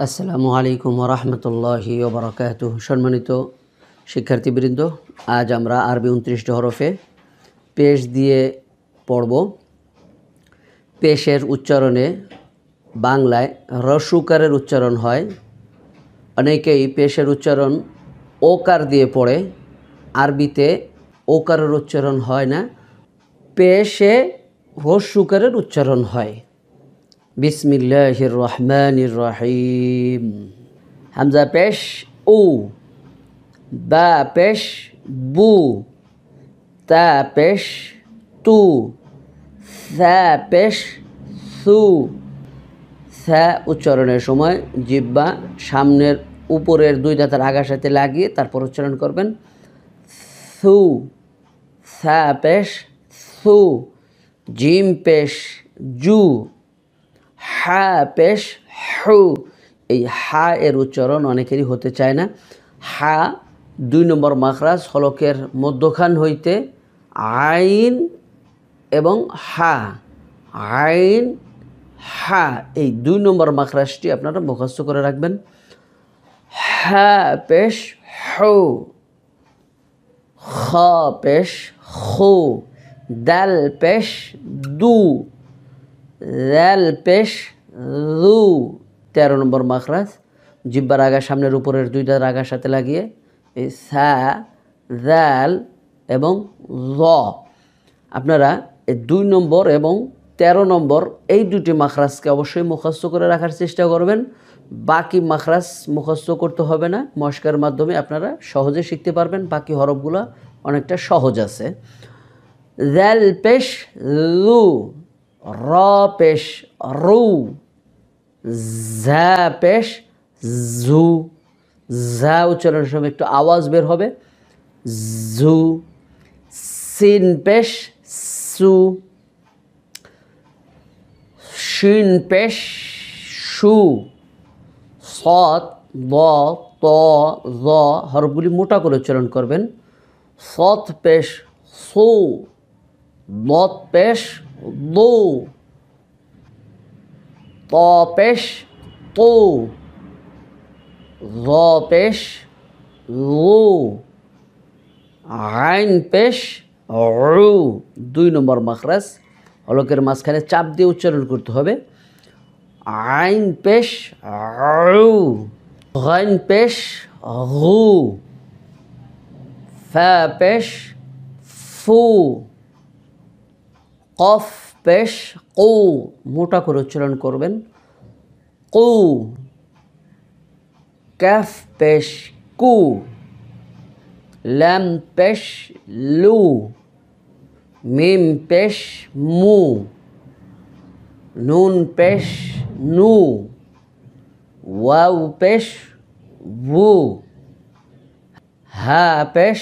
আসসালামু আলাইকুম ওয়া রাহমাতুল্লাহি ওয়া বারাকাতুহু। সম্মানিত শিক্ষার্থীবৃন্দ, আজ আমরা আরবি 29টি হরফে পেশ দিয়ে পড়ব। পেশের উচ্চারণে বাংলায় রসুকারের উচ্চারণ হয়, অনেকেই পেশের উচ্চারণ ওকার দিয়ে পড়ে। আরবিতে ওকারের উচ্চারণ হয় না, পেশে রসুকারের উচ্চারণ হয়। বিসমিল্লাহির রহমানির রহিম। হামজা পেশ উ, বা পেশ বু, তা পেশ তু, সা পেশ সু। সা উচ্চারণের সময় জিহ্বা সামনের উপরের দুই দাঁতের আগার সাথে লাগিয়ে তারপর উচ্চারণ করবেন। সু, সা পেশ সু। জিম পেশ জু, হা পেশ হু। এই হা এর উচ্চারণ অনেকেরই হতে চায় না। হা 2 নম্বর মাখরাজ, হলকের মধ্যখান হইতে আইন এবং হা, আইন হা, এই 2 নম্বর মাখরাজটি আপনারা মুখস্থ করে রাখবেন। হা পেশ হু, খ পেশ খু, দাল পেশ দু, জাল পেশ জু। 13 নম্বর মাখরাজ, জিহ্বার আগা সামনের উপরের দুই দাঁতের আগার সাথে লাগিয়ে এই সা, জাল এবং জ। আপনারা এই 2 নম্বর এবং 13 নম্বর এই দুটি মাখরাজকে অবশ্যই মুখস্থ করে রাখার চেষ্টা করবেন। বাকি মাখরাজ মুখস্থ করতে হবে না, মশকার মাধ্যমে আপনারা সহজে শিখতে পারবেন। বাকি হরফগুলো অনেকটা সহজ আছে। জাল পেশ জু, র পেশ রু, ঝা পেশ জু। ঝা উচ্চারণের সময় একটু আওয়াজ বের হবে, জু। সিন পেশ সু, শিন পেশ সু। সৎ, দ, ত, জ হরফগুলি মোটা করে উচ্চারণ করবেন। সৎ পেশ সু, দত পেশ দু, ত পেশ তু, জ পেশ লু, আইন পেশ রু। 2 নম্বর মাখরাজ, হলকের মাঝখানে চাপ দিয়ে উচ্চারণ করতে হবে। আইন পেশ রু, গাইন পেশ গু, ফা পেশ ফু, কফ পেশ কু, মোটা করে উচ্চারণ করবেন, কু। কাফ পেশ কু, লাম পেশ লু, মিম পেশ মু, নুন পেশ নু, ওয়াও পেশ বু, হা পেশ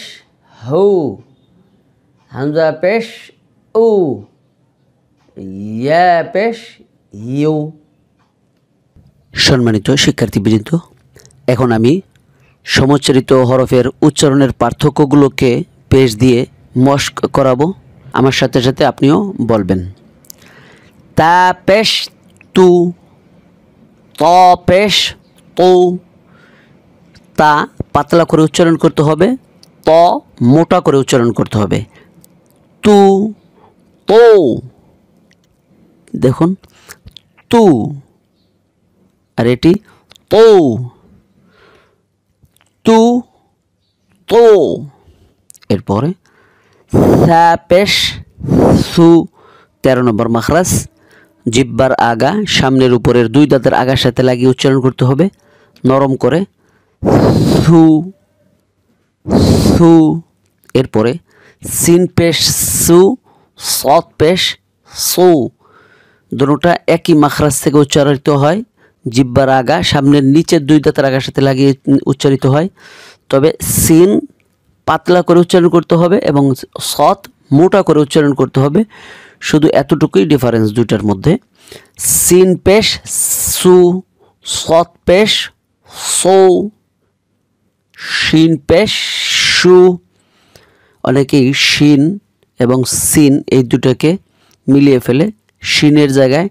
হু, হামজা পেশ উ, ইয়া পেশ ইউ। সম্মানিত শিক্ষার্থীবৃন্দ, এখন আমি সমুচ্চারিত হরফের উচ্চারণের পার্থক্যগুলোকে পেশ দিয়ে মশক করাবো। আমার সাথে সাথে আপনিও বলবেন। তা পেশ তু, ত পেশ তু। তা পাতলা করে উচ্চারণ করতে হবে, ত মোটা করে উচ্চারণ করতে হবে। তু, তো। দেখুন, তু, আর এটি তো, তু তো। এরপরে সা পেশ সু, 13 নম্বর মাখরাজ, জিহ্বার আগা সামনের উপরের দুই দাঁতের আগার সাথে লাগিয়ে উচ্চারণ করতে হবে নরম করে, সু সু। এরপরে সিন পেশ সু, সৎ পেশ সু। দুটোটা একই মাখরাজ থেকে উচ্চারিত হয়, জিহ্বার আগা সামনের নিচের দুই দাঁতের আগার সাথে লাগিয়ে উচ্চারিত হয়। তবে সিন পাতলা করে উচ্চারণ করতে হবে এবং সৎ মোটা করে উচ্চারণ করতে হবে। শুধু এতটুকুই ডিফারেন্স দুইটার মধ্যে। সিন পেশ সু, সৎ পেশ সৌ, শিন পেশ সু। অনেকেই শিন এবং সিন এই দুটাকে মিলিয়ে ফেলে, শিনের জায়গায়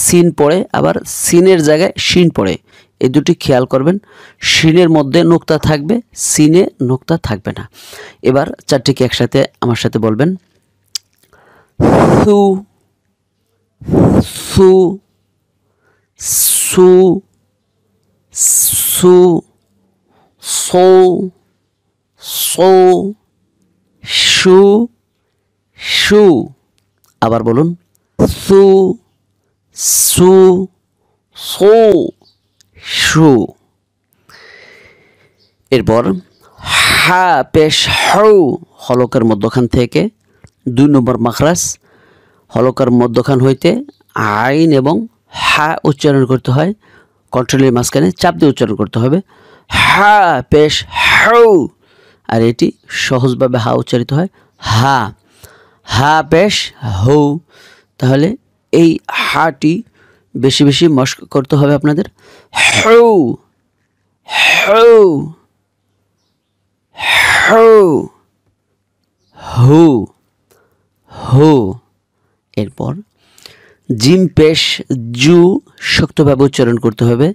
সিন পড়ে, আবার সিনের জায়গায় শিন পড়ে। এই দুটি খেয়াল করবেন। শিনের মধ্যে নোক্তা থাকবে, সিনে নোক্তা থাকবে না। এবার চারটিকে একসাথে আমার সাথে বলবেন। সু সু সু সু সো সো শু শু। আবার বলুন, সু সু সো শু। এরপর হা পেশ হউ, হলকের মধ্যখান থেকে 2 নম্বর মাখরাজ, হলকের মধ্যখান হইতে আইন এবং হা উচ্চারণ করতে হয়। কন্ট্রোলের মাঝখানে চাপ দিয়ে উচ্চারণ করতে হবে। হা পেশ হউ। আর এটি সহজভাবে হা উচ্চারিত হয় হা। হা পেশ হউ। তাহলে এই হাটি বেশি বেশি মস্ক করতে হবে আপনাদের। হউ হউ হউ হু হু। এরপর জিম পেশ জু, শক্তভাবে উচ্চারণ করতে হবে।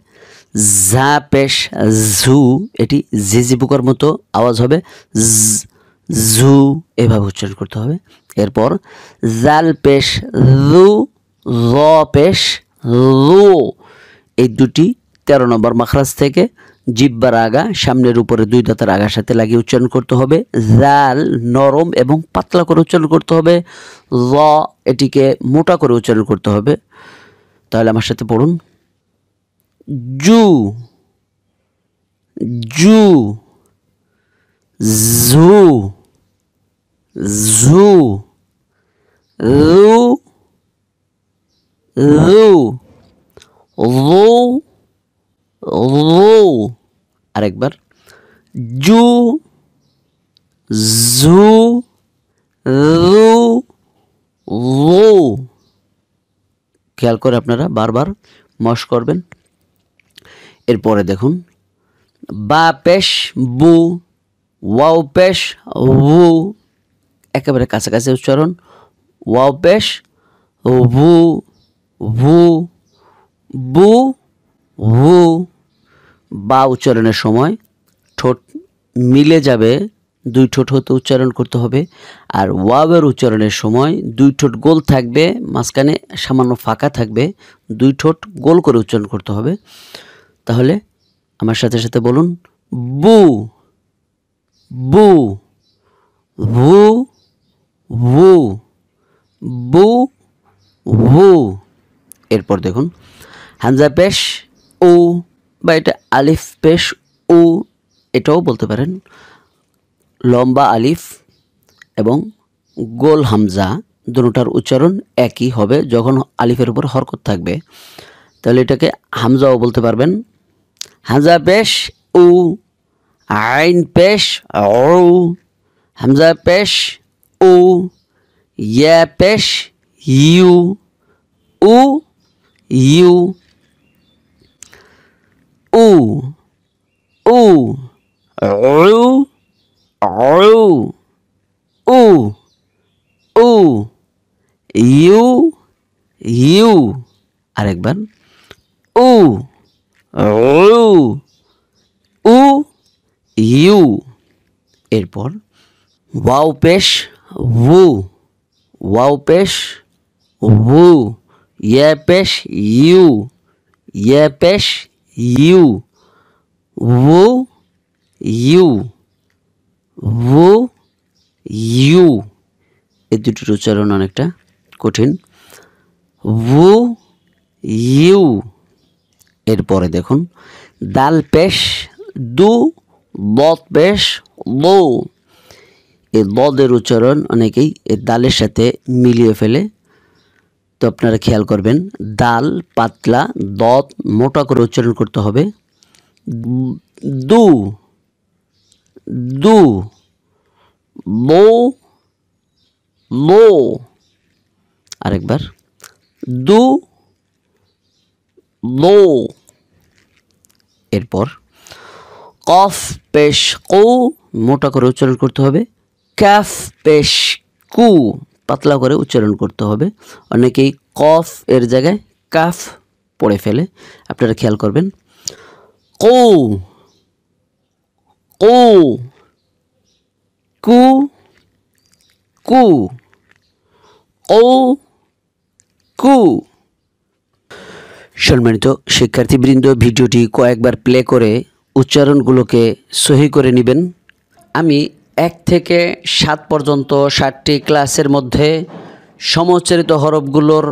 জা পেশ জু, এটি জিজি পোকার মতো আওয়াজ হবে, জু, এভাবে উচ্চারণ করতে হবে। এরপর জাল পেশ জু, জ পেশ জু, এই দুটি 13 নম্বর মাখরাজ থেকে জিহ্বার আগা সামনের উপরে 2 দাঁতের আগার সাথে লাগিয়ে উচ্চারণ করতে হবে। জাল নরম এবং পাতলা করে উচ্চারণ করতে হবে। জ এটিকে মোটা করে উচ্চারণ করতে হবে। তাহলে আমার সাথে পড়ুন, জু জু জু জু রু রু রু রু। আরেকবার, জু জু রু রু। খেয়াল করে আপনারা বারবার মশ করবেন। এরপরে দেখুন, বা পেশ বু, ওয়াও পেশ ভু, একেবারে কাছাকাছি উচ্চারণ। ওয়াও পেশ ভু ভু বু ভু। বা উচ্চারণের সময় ঠোঁট মিলে যাবে, 2 ঠোঁট হতে উচ্চারণ করতে হবে। আর ওয়াওয়ের উচ্চারণের সময় 2 ঠোঁট গোল থাকবে, মাঝখানে সামান্য ফাঁকা থাকবে, 2 ঠোঁট গোল করে উচ্চারণ করতে হবে। তাহলে আমার সাথে সাথে বলুন, বু বু ভু ভু বু ভু। এরপর দেখুন, হামজা পেশ উ, বা এটা আলিফ পেশ উ, এটাও বলতে পারেন। লম্বা আলিফ এবং গোল হামজা দুটোটার উচ্চারণ একই হবে যখন আলিফের উপর হরকত থাকবে। তাহলে এটাকে হামজাও বলতে পারবেন। হামজা পেশ উ, আইন পেশ উ, হামজা পেশ উ, ইয়া পেশ ইউ উ ইউ উ উ উ উ উ উ ইউ ইউ। আরেকবার, উ উ উ ইউ। এরপর ওয়াও পেশ ভু, ওয়াও পেশ ভু, ইয়া পেশ ইউ, ইয়া পেশ ইউ, ভু ইউ ভু ইউ। এই দুটির উচ্চারণ অনেকটা কঠিন, ভু ইউ। এরপরে দেখুন, দাল পেশ দু, বদ পেশ দো। এই দদের উচ্চারণ অনেকেই এই দালের সাথে মিলিয়ে ফেলে, তো আপনারা খেয়াল করবেন। দাল পাতলা, দদ মোটা করে উচ্চারণ করতে হবে। দু দু লো লো। আরেকবার, দু লো। এরপর কফ পেশ কু, মোটা করে উচ্চারণ করতে হবে। কাফ পেশ কু, পাতলা করে উচ্চারণ করতে হবে। অনেকেই কফ এর জায়গায় কাফ পড়ে ফেলে, আপনারা খেয়াল করবেন। কু কু কু কু ও কু। সম্মানিত শিক্ষার্থীবৃন্দ, ভিডিওটি কয়েকবার প্লে করে উচ্চারণগুলোকে সহি করে নেবেন। আমি 1 থেকে 7 পর্যন্ত 7টি ক্লাসের মধ্যে সমুচ্চারিত হরফগুলোর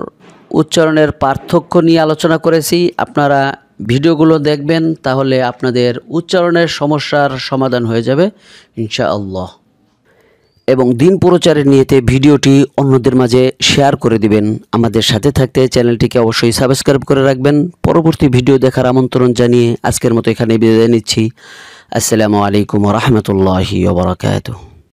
উচ্চারণের পার্থক্য নিয়ে আলোচনা করেছি। আপনারা ভিডিওগুলো দেখবেন, তাহলে আপনাদের উচ্চারণের সমস্যার সমাধান হয়ে যাবে ইনশাআল্লাহ। এবং দিন প্রচারের নিয়তে ভিডিওটি অন্যদের মাঝে শেয়ার করে দিবেন। আমাদের সাথে থাকতে চ্যানেলটিকে অবশ্যই সাবস্ক্রাইব করে রাখবেন। পরবর্তী ভিডিও দেখার আমন্ত্রণ জানিয়ে আজকের মতো এখানে বিদায় নিচ্ছি। আসসালামু আলাইকুম ওয়া রাহমাতুল্লাহি ওয়া বারাকাতুহু।